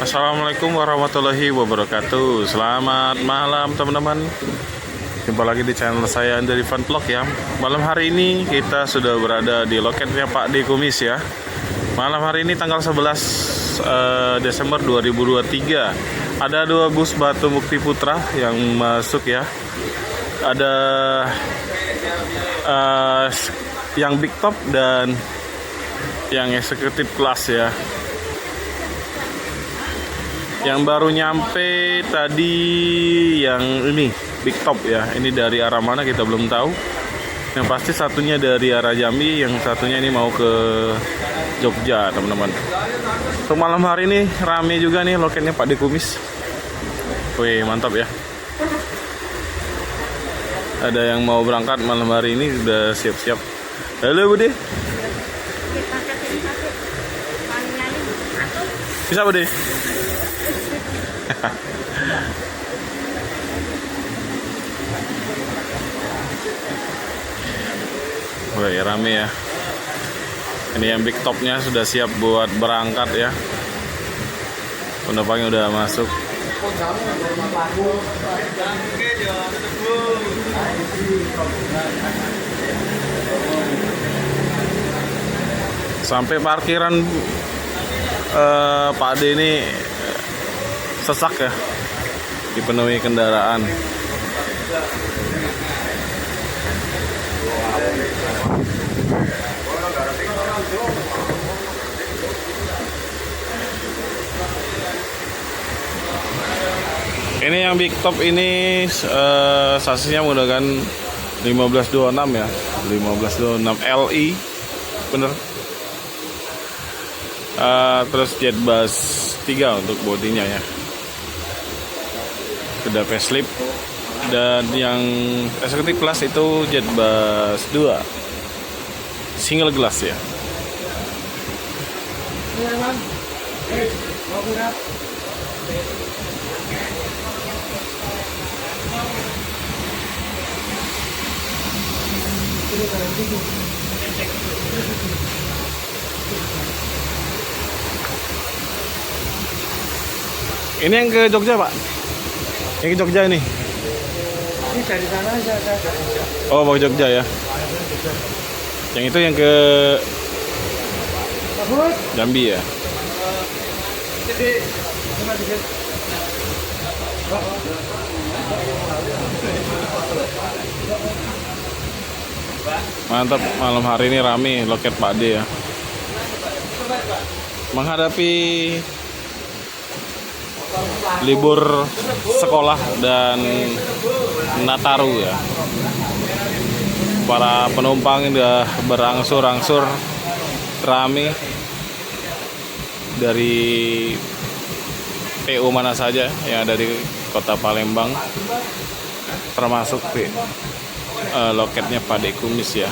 Assalamualaikum warahmatullahi wabarakatuh. Selamat malam teman-teman. Jumpa lagi di channel saya dari Fun Vlog ya. Malam hari ini kita sudah berada di loketnya Pak D Kumis ya. Malam hari ini tanggal 11 Desember 2023. Ada 2 bus Batu Mukti Putra yang masuk ya. Ada yang big top dan yang eksekutif kelas ya. Yang baru nyampe tadi yang ini big top ya. Ini dari arah mana kita belum tahu. Yang pasti satunya dari arah Jambi, yang satunya ini mau ke Jogja teman-teman. Untuk malam hari ini rame juga nih loketnya Pak D Kumis. Wih mantap ya. Ada yang mau berangkat malam hari ini udah siap-siap. Halo Bude. Bisa Bude? Wih rame ya. Ini yang big topnya sudah siap buat berangkat ya. Penumpangnya udah masuk. Sampai parkiran Pak D ini sesak ya, dipenuhi kendaraan. Ini yang big top ini sasisnya menggunakan 1526 ya, 1526 Li bener. Terus jet bus 3 untuk bodinya ya, sudah facelift. Dan yang eksekutif kelas itu jet bus 2 single glass ya. Ini yang ke Jogja Pak? Yang ke Jogja ini? Ini dari sana aja. Oh mau ke Jogja ya? Yang itu yang ke Jambi ya? Mantap, malam hari ini rame loket Pak D ya. Menghadapi libur sekolah dan Nataru ya. Para penumpang udah berangsur-angsur rame dari PO mana saja yang ada di kota Palembang, termasuk loketnya Pak D Kumis ya.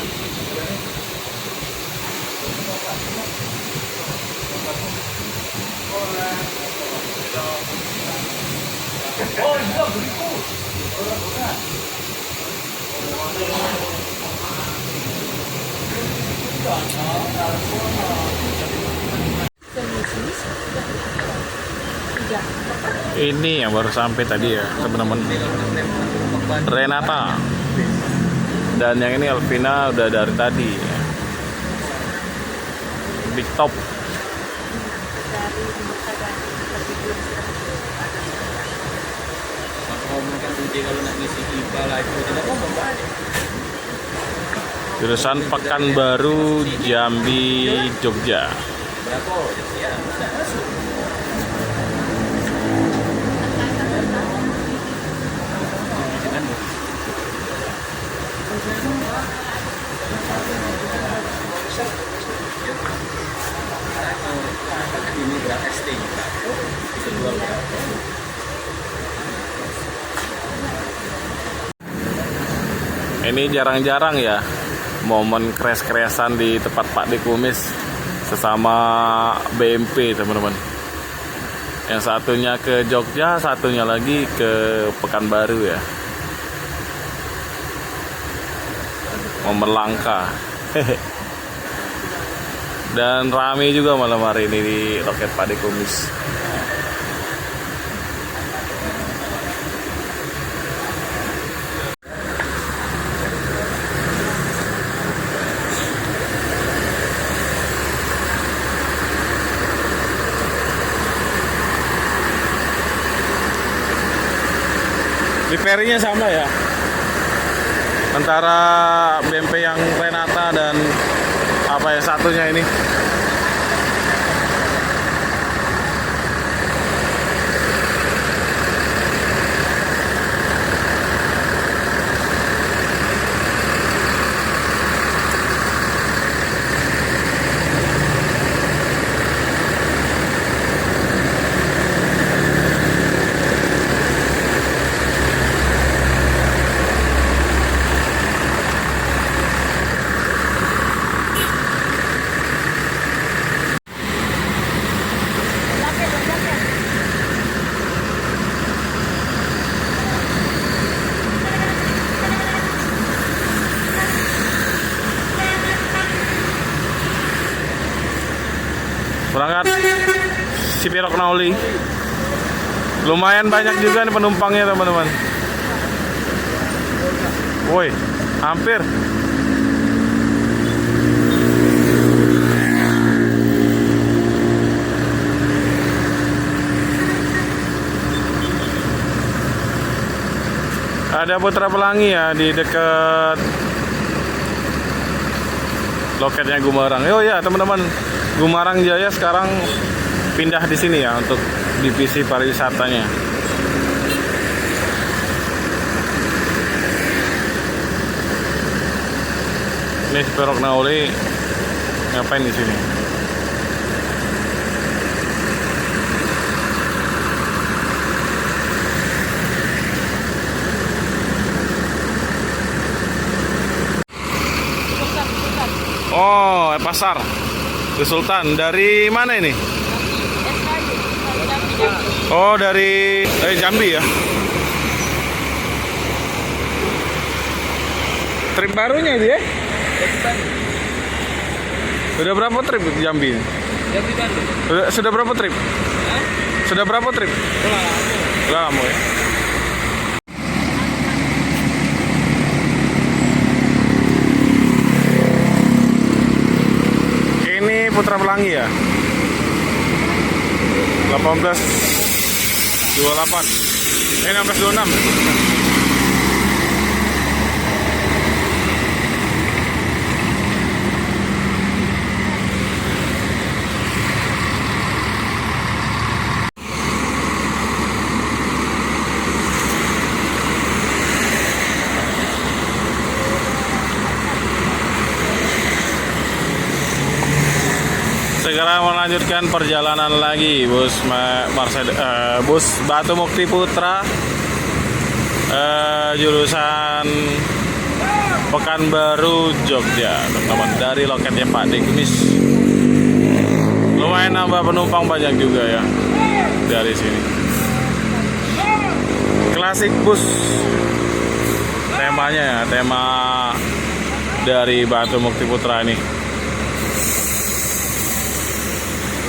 Ini yang baru sampai tadi ya teman-teman, Renata. Dan yang ini Alvina udah dari tadi ya. Big top. Jurusan Pekanbaru, Jambi, Jogja. Ini berat ST. Terjual berat. Ini jarang-jarang ya momen crash-crashan di tempat Pak D Kumis sesama BMP teman-teman. Yang satunya ke Jogja, satunya lagi ke Pekanbaru ya. Momen langka. Dan rame juga malam hari ini di loket Pak D Kumis. Liverynya sama ya. Antara BMP yang Renata dan apa yang satunya ini. Berangkat Cipirok Nauli. Lumayan banyak juga nih penumpangnya teman-teman. Woi, hampir. Ada Putra Pelangi ya di dekat loketnya Gumarang. Oh ya teman-teman, Gumarang Jaya sekarang pindah di sini ya untuk divisi pariwisatanya. Ini Cipirok Nauli ngapain di sini? Oh, pasar ke Sultan. Dari mana ini? Oh, dari Jambi ya. Trip barunya itu ya? Sudah berapa trip ke Jambi? Jambi Bandung. Sudah berapa trip? Sudah berapa trip? Udah lama ya. Ini Putra Pelangi ya. 1828. 1626. Segera melanjutkan perjalanan lagi bus bus Batu Mukti Putra jurusan Pekanbaru Jogja teman-teman, dari loketnya Pak D Kumis. Lumayan nambah penumpang banyak juga ya dari sini. Klasik bus temanya ya, tema dari Batu Mukti Putra ini.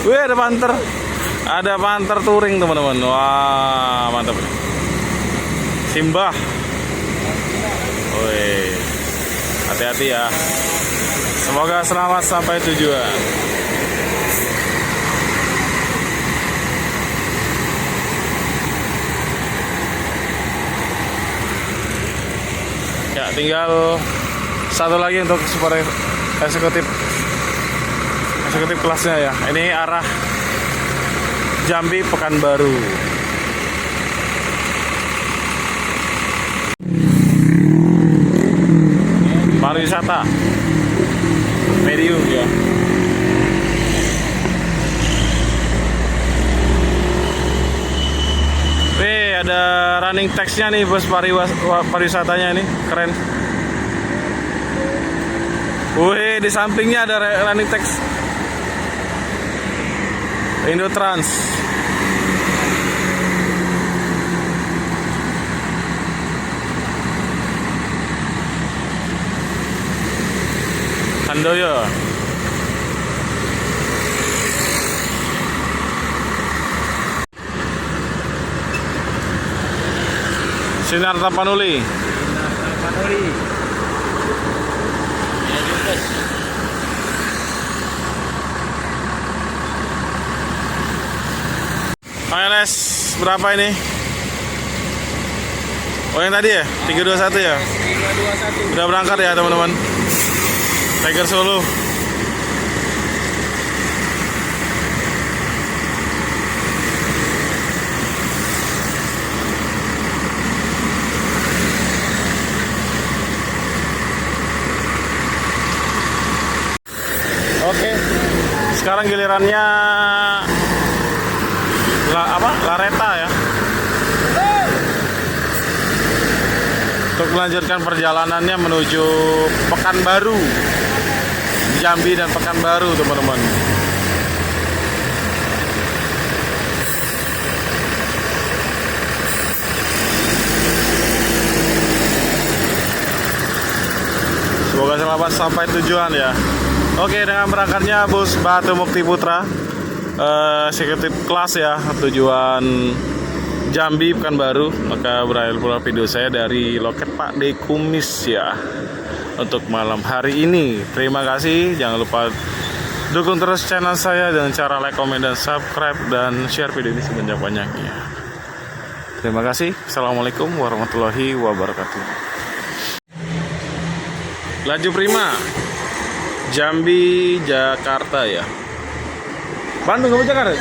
Wih, ada panter touring teman-teman. Wah, mantap. Simbah. Wih, hati-hati ya. Semoga selamat sampai tujuan. Ya, tinggal satu lagi untuk super eksekutif kelasnya ya. Ini arah Jambi Pekanbaru. Pariwisata medium ya. Wih, ada running text-nya nih bus pariwisatanya ini, keren. Wih, di sampingnya ada running text Indotrans. Handoyo. Sinar Tapanuli. ALS berapa ini? Oh yang tadi ya? 321 ya? 321. Udah berangkat ya teman-teman. Tiger Solo. Oke. Sekarang gilirannya Lareta ya. Untuk melanjutkan perjalanannya menuju Pekanbaru, Jambi dan Pekanbaru teman-teman. Semoga selamat sampai tujuan ya. Oke, dengan berangkatnya bus Batu Mukti Putra executive class ya, tujuan Jambi Pekanbaru, maka berakhir pula video saya dari loket Pak D Kumis ya untuk malam hari ini. Terima kasih, jangan lupa dukung terus channel saya dengan cara like, komen, dan subscribe, dan share video ini sebanyak-banyaknya. Terima kasih. Assalamualaikum warahmatullahi wabarakatuh. Laju prima Jambi Jakarta ya. Bandung ke Jakarta.